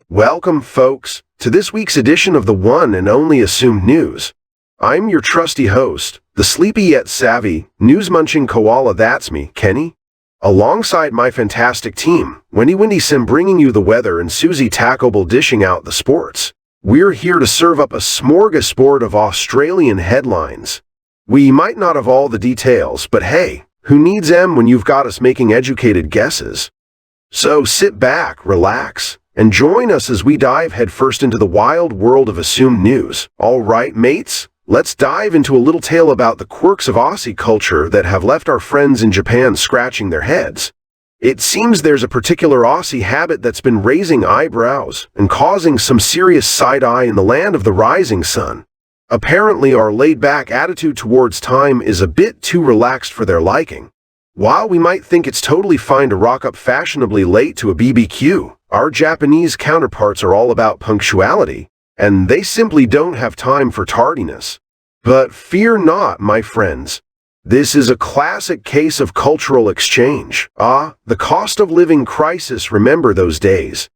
Welcome, folks, to this week's edition of the one and only Assumed News. I'm your trusty host, the sleepy yet savvy, news-munching koala. That's me, Kenny. Alongside my fantastic team, Wendy Sim bringing you the weather and Suzie Tacobell dishing out the sports. We're here to serve up a smorgasbord of Australian headlines. We might not have all the details, but hey, who needs them when you've got us making educated guesses? So sit back, relax, and join us as we dive headfirst into the wild world of assumed news. All right, mates, let's dive into a little tale about the quirks of Aussie culture that have left our friends in Japan scratching their heads. It seems there's a particular Aussie habit that's been raising eyebrows and causing some serious side-eye in the land of the rising sun. Apparently, our laid-back attitude towards time is a bit too relaxed for their liking. While we might think it's totally fine to rock up fashionably late to a BBQ, our Japanese counterparts are all about punctuality, and they simply don't have time for tardiness. But fear not, my friends. This is a classic case of cultural exchange. The cost of living crisis. Remember those days?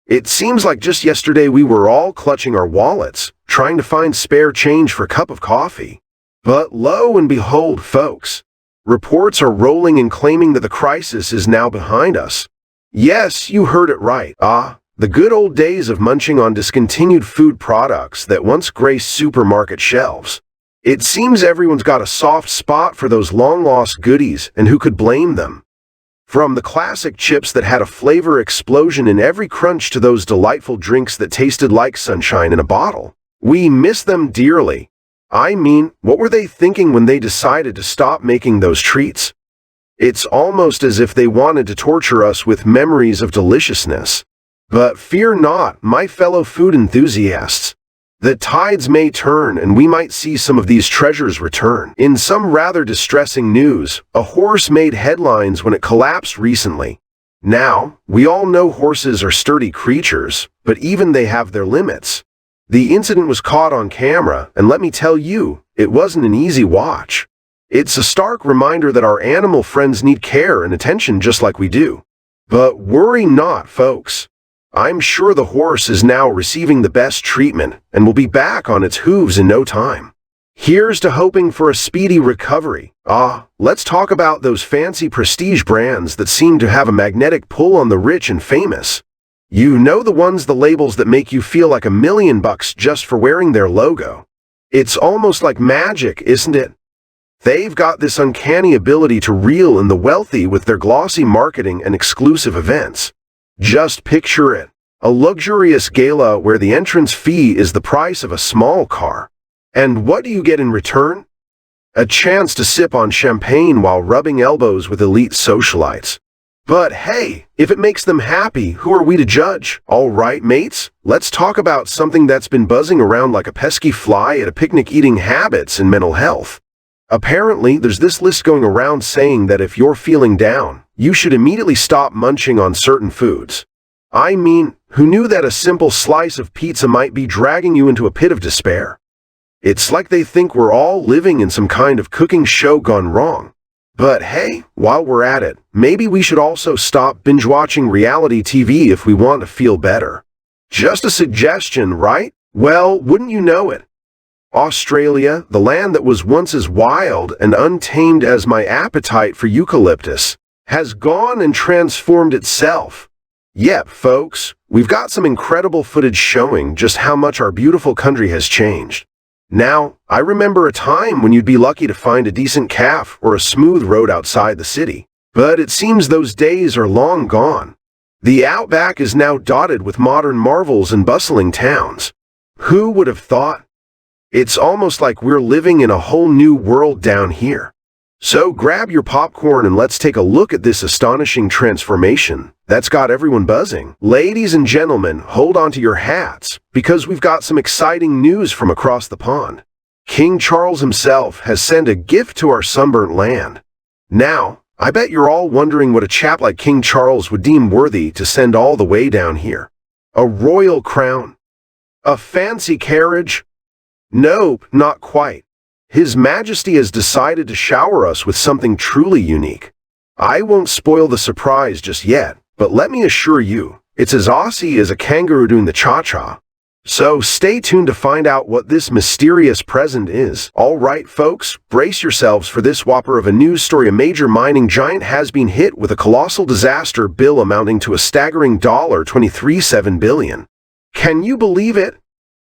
It seems like just yesterday we were all clutching our wallets, trying to find spare change for a cup of coffee. But lo and behold, folks, reports are rolling in claiming that the crisis is now behind us. Yes, you heard it right. The good old days of munching on discontinued food products that once graced supermarket shelves. It seems everyone's got a soft spot for those long-lost goodies, and who could blame them? From the classic chips that had a flavor explosion in every crunch to those delightful drinks that tasted like sunshine in a bottle. We miss them dearly. I mean, what were they thinking when they decided to stop making those treats? It's almost as if they wanted to torture us with memories of deliciousness. But fear not, my fellow food enthusiasts. The tides may turn and we might see some of these treasures return. In some rather distressing news, a horse made headlines when it collapsed recently. Now, we all know horses are sturdy creatures, but even they have their limits. The incident was caught on camera, and let me tell you, it wasn't an easy watch. It's a stark reminder that our animal friends need care and attention just like we do. But worry not, folks. I'm sure the horse is now receiving the best treatment and will be back on its hooves in no time. Here's to hoping for a speedy recovery. Let's talk about those fancy prestige brands that seem to have a magnetic pull on the rich and famous. You know, the labels that make you feel like $1 million just for wearing their logo. It's almost like magic, isn't it? They've got this uncanny ability to reel in the wealthy with their glossy marketing and exclusive events. Just picture it, a luxurious gala where the entrance fee is the price of a small car. And what do you get in return? A chance to sip on champagne while rubbing elbows with elite socialites. But hey, if it makes them happy, who are we to judge? All right, mates, let's talk about something that's been buzzing around like a pesky fly at a picnic: eating habits and mental health. Apparently, there's this list going around saying that if you're feeling down, you should immediately stop munching on certain foods. I mean, who knew that a simple slice of pizza might be dragging you into a pit of despair? It's like they think we're all living in some kind of cooking show gone wrong. But hey, while we're at it, maybe we should also stop binge-watching reality TV if we want to feel better. Just a suggestion, right? Well, wouldn't you know it? Australia, the land that was once as wild and untamed as my appetite for eucalyptus, has gone and transformed itself. Yep, folks, we've got some incredible footage showing just how much our beautiful country has changed. Now, I remember a time when you'd be lucky to find a decent calf or a smooth road outside the city. But it seems those days are long gone. The outback is now dotted with modern marvels and bustling towns. Who would have thought? It's almost like we're living in a whole new world down here. So grab your popcorn and let's take a look at this astonishing transformation that's got everyone buzzing. Ladies and gentlemen, hold on to your hats, because we've got some exciting news from across the pond. King Charles himself has sent a gift to our sunburnt land. Now, I bet you're all wondering what a chap like King Charles would deem worthy to send all the way down here. A royal crown. A fancy carriage? Nope, not quite. His Majesty has decided to shower us with something truly unique. I won't spoil the surprise just yet, but let me assure you, it's as Aussie as a kangaroo doing the cha-cha. So stay tuned to find out what this mysterious present is. Alright folks, brace yourselves for this whopper of a news story. A major mining giant has been hit with a colossal disaster bill amounting to a staggering $23.7 billion. Can you believe it?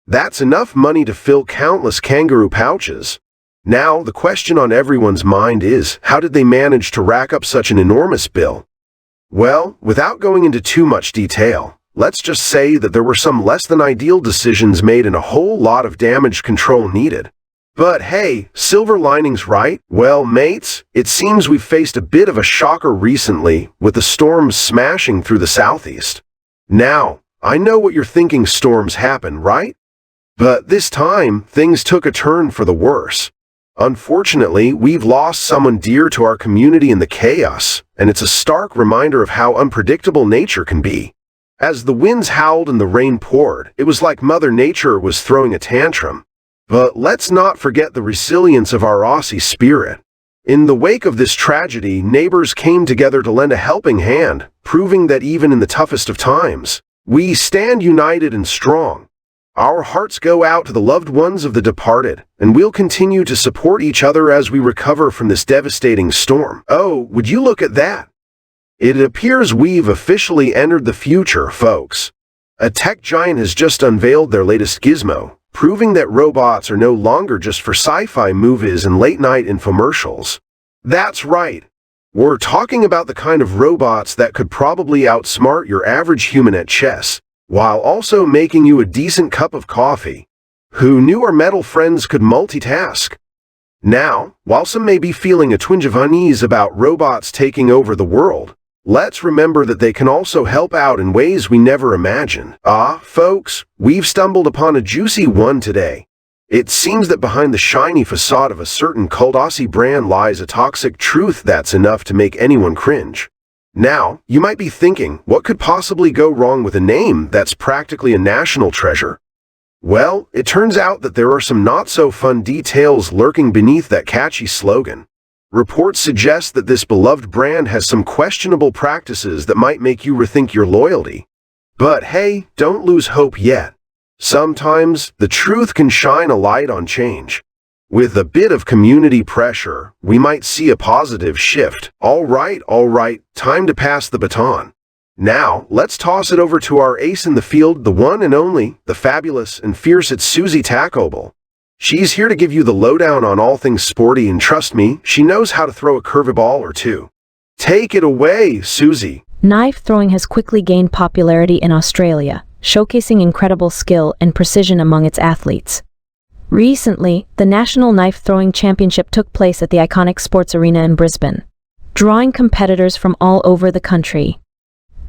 That's enough money to fill countless kangaroo pouches. Now, the question on everyone's mind is, how did they manage to rack up such an enormous bill? Well, without going into too much detail, let's just say that there were some less than ideal decisions made and a whole lot of damage control needed. But hey, silver linings, right? Well, mates, it seems we've faced a bit of a shocker recently with the storms smashing through the southeast. Now, I know what you're thinking, storms happen, right? But this time, things took a turn for the worse. Unfortunately, we've lost someone dear to our community in the chaos, and it's a stark reminder of how unpredictable nature can be. As the winds howled and the rain poured, it was like Mother Nature was throwing a tantrum. But let's not forget the resilience of our Aussie spirit. In the wake of this tragedy, neighbors came together to lend a helping hand, proving that even in the toughest of times, we stand united and strong. Our hearts go out to the loved ones of the departed, and we'll continue to support each other as we recover from this devastating storm. Oh, would you look at that? It appears we've officially entered the future, folks. A tech giant has just unveiled their latest gizmo, proving that robots are no longer just for sci-fi movies and late-night infomercials. That's right. We're talking about the kind of robots that could probably outsmart your average human at chess, while also making you a decent cup of coffee. Who knew our metal friends could multitask? Now, while some may be feeling a twinge of unease about robots taking over the world, let's remember that they can also help out in ways we never imagined. Folks, we've stumbled upon a juicy one today. It seems that behind the shiny facade of a certain cult Aussie brand lies a toxic truth that's enough to make anyone cringe. Now, you might be thinking, what could possibly go wrong with a name that's practically a national treasure? Well, it turns out that there are some not-so-fun details lurking beneath that catchy slogan. Reports suggest that this beloved brand has some questionable practices that might make you rethink your loyalty. But hey, don't lose hope yet. Sometimes, the truth can shine a light on change. With a bit of community pressure, we might see a positive shift. All right, time to pass the baton. Now, let's toss it over to our ace in the field, the one and only, the fabulous and fierce Suzie Tacobell. She's here to give you the lowdown on all things sporty, and trust me, she knows how to throw a curveball or two. Take it away, Suzie. Knife throwing has quickly gained popularity in Australia, showcasing incredible skill and precision among its athletes. Recently, the National Knife Throwing Championship took place at the iconic sports arena in Brisbane, drawing competitors from all over the country.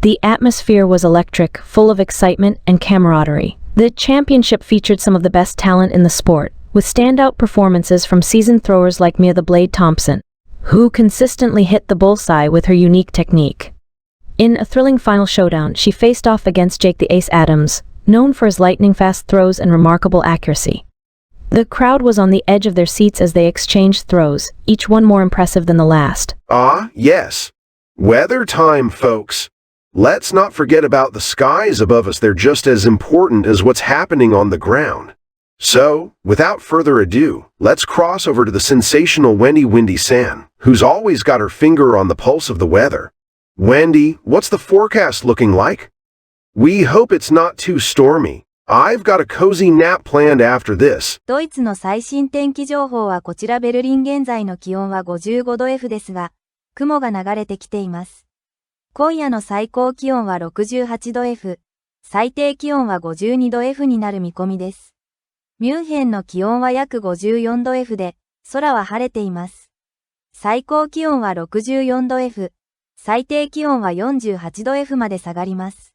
The atmosphere was electric, full of excitement and camaraderie. The championship featured some of the best talent in the sport, with standout performances from seasoned throwers like Mia the Blade Thompson, who consistently hit the bullseye with her unique technique. In a thrilling final showdown, she faced off against Jake the Ace Adams, known for his lightning-fast throws and remarkable accuracy. The crowd was on the edge of their seats as they exchanged throws, each one more impressive than the last. Yes. Weather time, folks. Let's not forget about the skies above us. They're just as important as what's happening on the ground. So, without further ado, let's cross over to the sensational Wendy San, who's always got her finger on the pulse of the weather. Wendy, what's the forecast looking like? We hope it's not too stormy. I've got a cozy nap planned after this. ドイツの最新天気情報はこちら。ベルリン現在の気温は55度 F ですが、雲が流れてきています。今夜の最高気温は68度 F、最低気温は52度 F になる見込みです。ミュンヘンの気温は約54度 F で、空は晴れています。最高気温は64度 F、最低気温は48度 F まで下がります。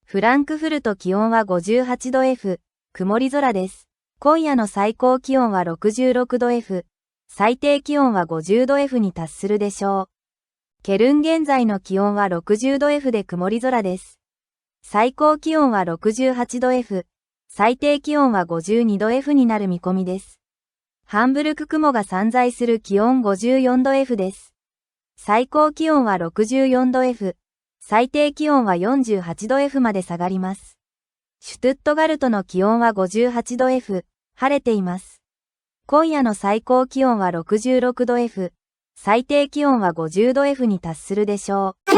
フランクフルト気温は58度 F、曇り空です。今夜の最高気温は66度 F、最低気温は50度 F に達するでしょう。ケルン現在の気温は60度 F で曇り空です。最高気温は68度 F、最低気温は52度 F になる見込みです。ハンブルク雲が散在する気温54度 F です。最高気温は64度 F、最低気温は48度 F まで下がります。シュトゥットガルトの気温は58度 F、晴れています。今夜の最高気温は66度 F、最低気温は50度 F に達するでしょう。